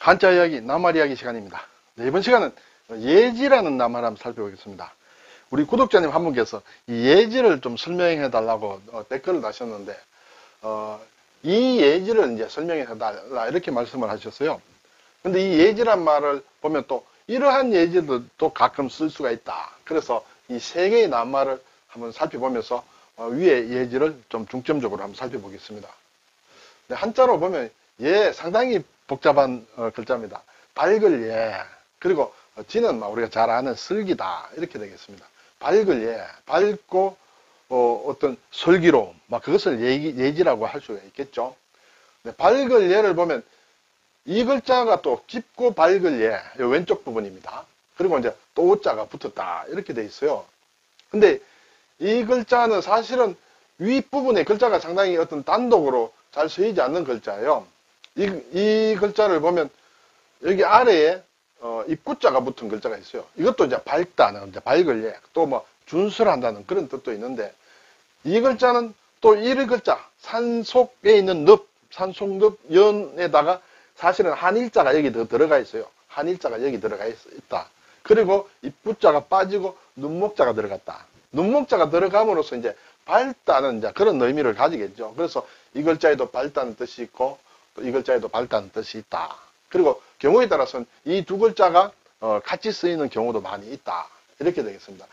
한자 이야기, 낱말 이야기 시간입니다. 네, 이번 시간은 예지라는 낱말을 한번 살펴보겠습니다. 우리 구독자님 한 분께서 이 예지를 좀 설명해 달라고 댓글을 다셨는데, 이 예지를 이제 설명해 달라 이렇게 말씀을 하셨어요. 근데 이 예지란 말을 보면 또 이러한 예지도 가끔 쓸 수가 있다. 그래서 이 세 개의 낱말을 한번 살펴보면서 위에 예지를 좀 중점적으로 한번 살펴보겠습니다. 네, 한자로 보면 예 상당히 복잡한 글자입니다. 밝을 예, 그리고 지는 우리가 잘 아는 슬기다 이렇게 되겠습니다. 밝을 예, 밝고 어떤 슬기로움, 그것을 예지라고 할 수가 있겠죠. 네, 밝을 예를 보면 이 글자가 또 깊고 밝을 예, 왼쪽 부분입니다. 그리고 이제 또 오자가 붙었다 이렇게 돼 있어요. 근데 이 글자는 사실은 윗부분에 글자가 상당히 어떤 단독으로 잘 쓰이지 않는 글자예요. 이 글자를 보면 여기 아래에 입구자가 붙은 글자가 있어요. 이것도 이제 밝다는, 이제 밝을 예, 또 뭐 준설한다는 그런 뜻도 있는데, 이 글자는 또 이 글자 산속에 있는 늪, 산속늪 연에다가 사실은 한일자가 여기 더 들어가 있어요. 한일자가 여기 들어가 있다. 그리고 입구자가 빠지고 눈목자가 들어갔다. 눈목자가 들어감으로써 이제 밝다는 이제 그런 의미를 가지겠죠. 그래서 이 글자에도 밝다는 뜻이 있고 또 이 글자에도 밝다는 뜻이 있다. 그리고 경우에 따라서는 이 두 글자가 같이 쓰이는 경우도 많이 있다. 이렇게 되겠습니다.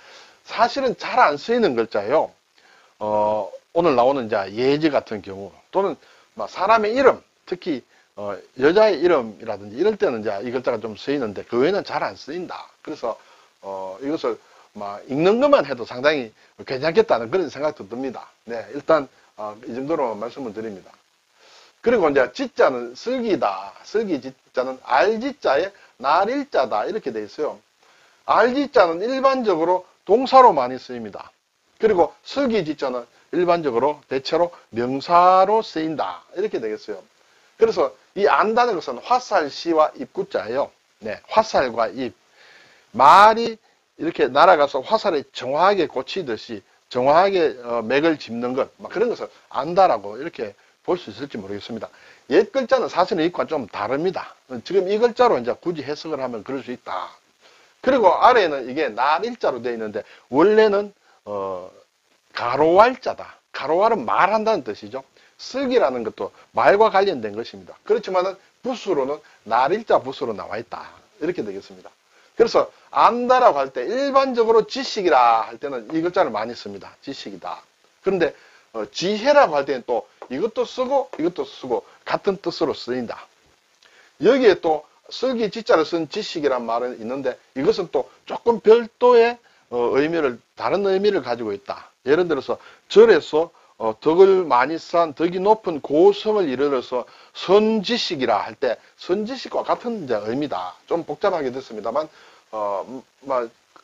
사실은 잘 안 쓰이는 글자예요. 오늘 나오는 이제 예지 같은 경우 또는 사람의 이름, 특히 여자의 이름이라든지 이럴 때는 이제 이 글자가 좀 쓰이는데 그 외에는 잘 안 쓰인다. 그래서 이것을 읽는 것만 해도 상당히 괜찮겠다는 그런 생각도 듭니다. 네, 일단 이 정도로 말씀을 드립니다. 그리고 이제 지자는 슬기다. 슬기 지자는 알지자에 날일자다 이렇게 돼 있어요. 알지자는 일반적으로 동사로 많이 쓰입니다. 그리고 슬기 지자는 일반적으로 대체로 명사로 쓰인다 이렇게 되겠어요. 그래서 이 안다는 것은 화살시와 입구자예요. 네, 화살과 입. 말이 이렇게 날아가서 화살에 정확하게 꽂히듯이 정확하게 맥을 짚는 것, 그런 것을 안다라고 이렇게 볼 수 있을지 모르겠습니다. 옛 글자는 사실은 이과 좀 다릅니다. 지금 이 글자로 이제 굳이 해석을 하면 그럴 수 있다. 그리고 아래에는 이게 날일자로 되어 있는데 원래는 가로왈자다. 가로왈은 말한다는 뜻이죠. 슬기라는 것도 말과 관련된 것입니다. 그렇지만은 붓으로는 날일자 붓으로 나와 있다. 이렇게 되겠습니다. 그래서 안다라고 할 때 일반적으로 지식이라 할 때는 이 글자를 많이 씁니다. 지식이다. 그런데 지혜라고 할 때는 또 이것도 쓰고 이것도 쓰고 같은 뜻으로 쓰인다. 여기에 또 슬기 지자를 쓴 지식이란 말은 있는데 이것은 또 조금 별도의 다른 의미를 가지고 있다. 예를 들어서 절에서 덕을 많이 쌓은 덕이 높은 고성을 이르러서 선지식이라 할 때 선지식과 같은 이제 의미다. 좀 복잡하게 됐습니다만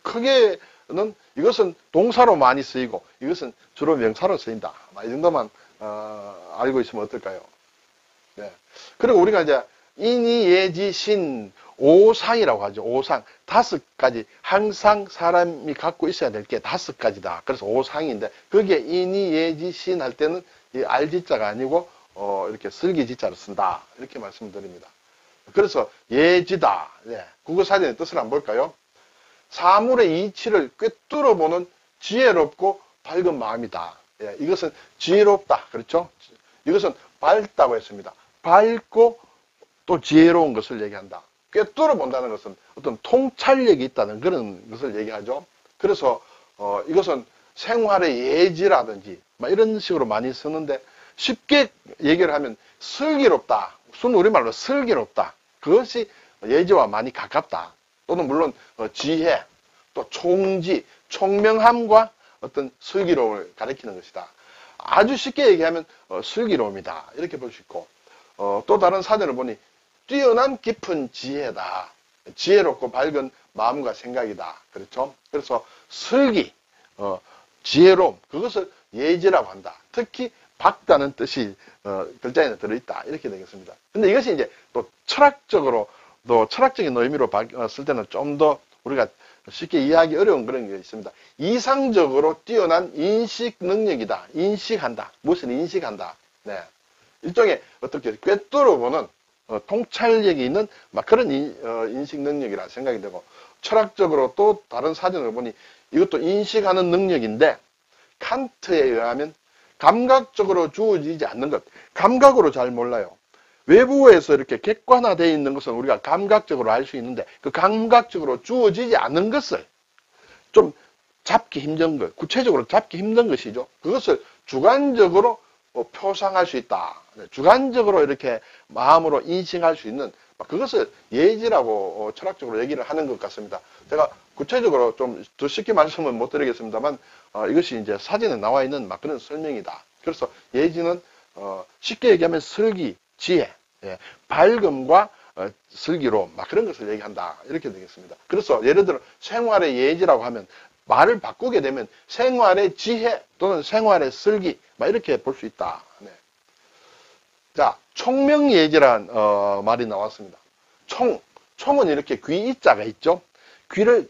크게는 이것은 동사로 많이 쓰이고 이것은 주로 명사로 쓰인다. 이 정도만 알고 있으면 어떨까요? 네. 그리고 우리가 이제 인이 예지 신 오상이라고 하죠. 오상. 5가지. 항상 사람이 갖고 있어야 될 게 5가지다. 그래서 오상인데, 거기에 인이 예지 신 할 때는 이 알지자가 아니고, 이렇게 슬기지자를 쓴다. 이렇게 말씀드립니다. 그래서 예지다. 네. 국어사전의 뜻을 한번 볼까요? 사물의 이치를 꿰뚫어 보는 지혜롭고 밝은 마음이다. 예, 이것은 지혜롭다. 그렇죠? 이것은 밝다고 했습니다. 밝고 또 지혜로운 것을 얘기한다. 꿰뚫어 본다는 것은 어떤 통찰력이 있다는 그런 것을 얘기하죠. 그래서 이것은 생활의 예지라든지 이런 식으로 많이 쓰는데 쉽게 얘기를 하면 슬기롭다. 순 우리말로 슬기롭다. 그것이 예지와 많이 가깝다. 또는 물론 지혜, 또 총지, 총명함과 어떤 슬기로움을 가리키는 것이다. 아주 쉽게 얘기하면 슬기로움이다. 이렇게 볼 수 있고 또 다른 사전을 보니 뛰어난 깊은 지혜다. 지혜롭고 밝은 마음과 생각이다. 그렇죠? 그래서 슬기, 지혜로움, 그것을 예지라고 한다. 특히 밝다는 뜻이 글자에는 들어있다. 이렇게 되겠습니다. 근데 이것이 이제 또 철학적인 의미로 쓸 때는 좀 더 우리가 쉽게 이해하기 어려운 그런 게 있습니다. 이상적으로 뛰어난 인식 능력이다. 인식한다. 무엇을 인식한다. 네. 일종의 어떻게 꿰뚫어 보는 통찰력이 있는 막 그런 인식 능력이라 생각이 되고, 철학적으로 또 다른 사전을 보니 이것도 인식하는 능력인데, 칸트에 의하면 감각적으로 주어지지 않는 것, 감각으로 잘 몰라요. 외부에서 이렇게 객관화되어 있는 것은 우리가 감각적으로 알 수 있는데, 그 감각적으로 주어지지 않는 것을 좀 잡기 힘든 것, 구체적으로 잡기 힘든 것이죠. 그것을 주관적으로 표상할 수 있다. 주관적으로 이렇게 마음으로 인식할 수 있는, 그것을 예지라고 철학적으로 얘기를 하는 것 같습니다. 제가 구체적으로 좀 더 쉽게 말씀은 못 드리겠습니다만, 이것이 이제 사전에 나와 있는 막 그런 설명이다. 그래서 예지는 쉽게 얘기하면 설기, 지혜, 밝음과 슬기로 막 그런 것을 얘기한다. 이렇게 되겠습니다. 그래서 예를 들어 생활의 예지라고 하면 말을 바꾸게 되면 생활의 지혜 또는 생활의 슬기 막 이렇게 볼 수 있다. 네. 자, 총명예지란 말이 나왔습니다. 총은 이렇게 귀 이자가 있죠.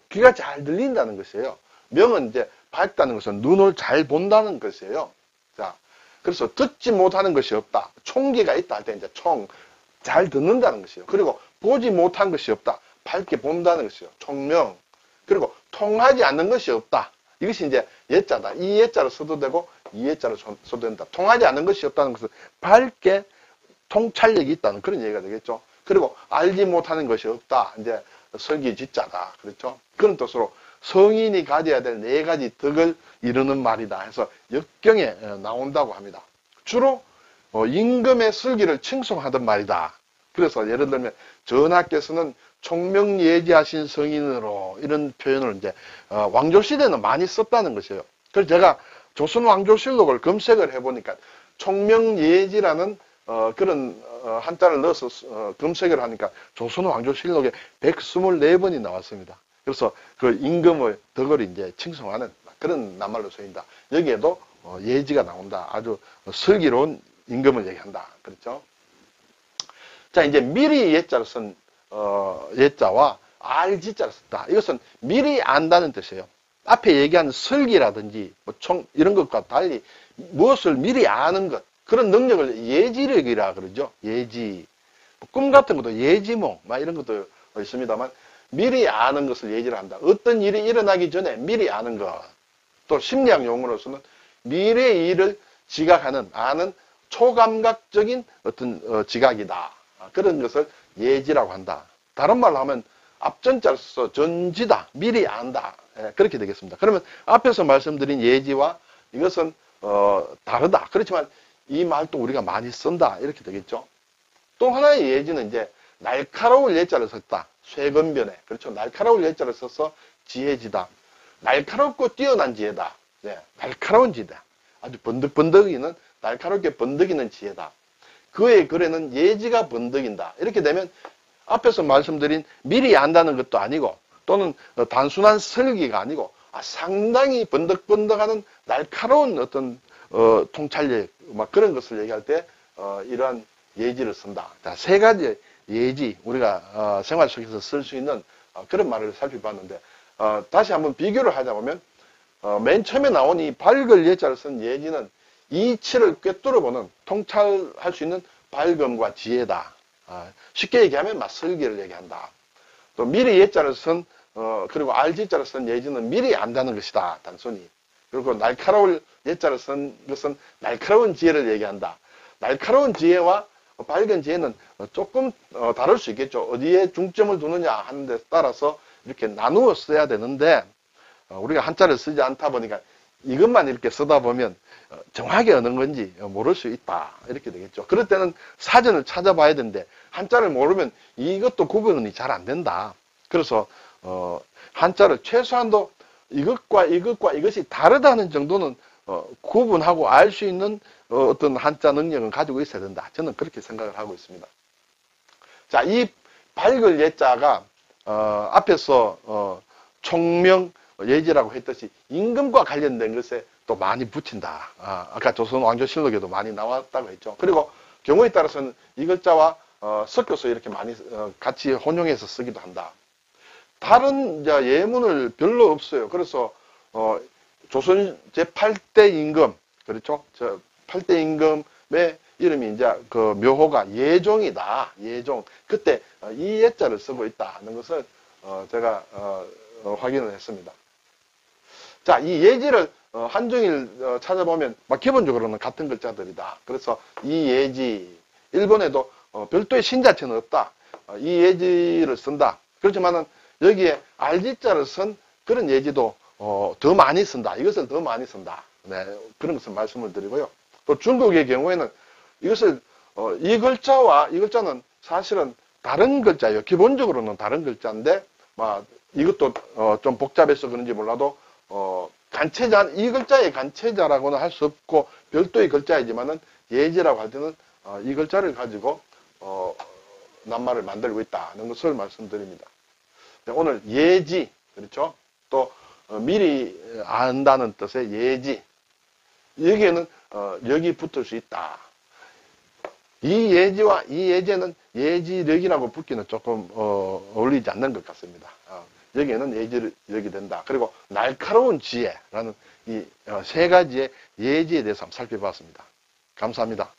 귀가 잘 들린다는 것이에요. 명은 이제 밝다는 것은 눈을 잘 본다는 것이에요. 자, 그래서 듣지 못하는 것이 없다. 총기가 있다 할 때 이제 잘 듣는다는 것이에요. 그리고 보지 못한 것이 없다. 밝게 본다는 것이에요. 총명. 그리고 통하지 않는 것이 없다. 이것이 이제 예자다. 이 예자를 써도 되고 이 예자를 써도 된다. 통하지 않는 것이 없다는 것은 밝게 통찰력이 있다는 그런 얘기가 되겠죠. 그리고 알지 못하는 것이 없다. 이제 설기지자다. 그렇죠. 그런 뜻으로 성인이 가져야 될 4가지 덕을 이루는 말이다 해서 역경에 나온다고 합니다. 주로 임금의 슬기를 칭송하던 말이다. 그래서 예를 들면 전하께서는 총명예지하신 성인으로 이런 표현을 이제 왕조시대는 많이 썼다는 것이에요. 그래서 제가 조선 왕조실록을 검색을 해보니까 총명예지라는 그런 한자를 넣어서 검색을 하니까 조선 왕조실록에 124번이 나왔습니다. 그래서 그 임금의 덕을 이제 칭송하는 그런 낱말로 쓰인다. 여기에도 예지가 나온다. 아주 슬기로운 임금을 얘기한다. 그렇죠? 자, 이제 미리 예자로 쓴 예자와 알지자로 썼다. 이것은 미리 안다는 뜻이에요. 앞에 얘기한 슬기라든지 이런 것과 달리 무엇을 미리 아는 것, 그런 능력을 예지력이라 그러죠. 예지. 꿈 같은 것도 예지몽, 막 이런 것도 있습니다만, 미리 아는 것을 예지를 한다. 어떤 일이 일어나기 전에 미리 아는 것. 또 심리학 용어로서는 미래의 일을 지각하는, 아는 초감각적인 어떤 지각이다. 그런 것을 예지라고 한다. 다른 말로 하면 앞전자를 써서 전지다. 미리 안다. 그렇게 되겠습니다. 그러면 앞에서 말씀드린 예지와 이것은 다르다. 그렇지만 이 말도 우리가 많이 쓴다. 이렇게 되겠죠. 또 하나의 예지는 이제 날카로울 예자를 썼다. 쇠건변에. 그렇죠. 날카로울 예자를 써서 지혜지다. 날카롭고 뛰어난 지혜다. 네, 날카로운 지혜다. 아주 번득번득이는, 날카롭게 번득이는 지혜다. 그의 글에는 예지가 번득인다. 이렇게 되면 앞에서 말씀드린 미리 안다는 것도 아니고 또는 단순한 설기가 아니고 상당히 번득번득하는 날카로운 어떤 통찰력 막 그런 것을 얘기할 때 이러한 예지를 쓴다. 자, 3가지 예지 우리가 생활 속에서 쓸 수 있는 그런 말을 살펴봤는데 다시 한번 비교를 하자 보면 맨 처음에 나온 이 밝을 예자를 쓴 예지는 이치를 꿰뚫어보는 통찰할 수 있는 밝음과 지혜다. 쉽게 얘기하면 맞설기를 얘기한다. 또 미리 예자를 쓴 그리고 알지자를 쓴 예지는 미리 안다는 것이다. 단순히. 그리고 날카로울 예자를 쓴 것은 날카로운 지혜를 얘기한다. 날카로운 지혜와 밝은 지혜는 조금 다를 수 있겠죠. 어디에 중점을 두느냐 하는 데 따라서 이렇게 나누어 써야 되는데 우리가 한자를 쓰지 않다 보니까 이것만 이렇게 쓰다 보면 정확히 어느 건지 모를 수 있다. 이렇게 되겠죠. 그럴 때는 사전을 찾아봐야 되는데 한자를 모르면 이것도 구분이 잘 안 된다. 그래서 한자를 최소한도 이것과 이것이 다르다는 정도는 구분하고 알 수 있는 어떤 한자 능력은 가지고 있어야 된다. 저는 그렇게 생각을 하고 있습니다. 자, 이 밝을 예자가 앞에서 총명 예지라고 했듯이 임금과 관련된 것에 또 많이 붙인다. 아까 조선 왕조실록에도 많이 나왔다고 했죠. 그리고 경우에 따라서는 이 글자와 섞여서 이렇게 많이 같이 혼용해서 쓰기도 한다. 다른 예문을 별로 없어요. 그래서 조선 제8대 임금, 그렇죠? 8대 임금의 이름이 이제 그 묘호가 예종이다. 예종. 그때 이 예자를 쓰고 있다는 것을 제가 확인을 했습니다. 자, 이 예지를 한중일 찾아보면 기본적으로는 같은 글자들이다. 그래서 이 예지, 일본에도 별도의 신자체는 없다. 이 예지를 쓴다. 그렇지만은 여기에 알지자를 쓴 그런 예지도 더 많이 쓴다. 이것을 더 많이 쓴다. 네, 그런 것을 말씀을 드리고요. 또 중국의 경우에는 이것을 이 글자와 이 글자는 사실은 다른 글자예요. 기본적으로는 다른 글자인데 이것도 좀 복잡해서 그런지 몰라도 간체자, 이 글자의 간체자라고는 할 수 없고 별도의 글자이지만은 예지라고 할 때는 이 글자를 가지고 낱말을 만들고 있다는 것을 말씀드립니다. 오늘 예지, 그렇죠? 또 미리 안다는 뜻의 예지, 여기에는 력이 붙을 수 있다. 이 예지와 이 예제는 예지력이라고 붙기는 조금 어울리지 않는 것 같습니다. 여기에는 예지력이 된다. 그리고 날카로운 지혜라는 이 세 가지의 예지에 대해서 한번 살펴봤습니다. 감사합니다.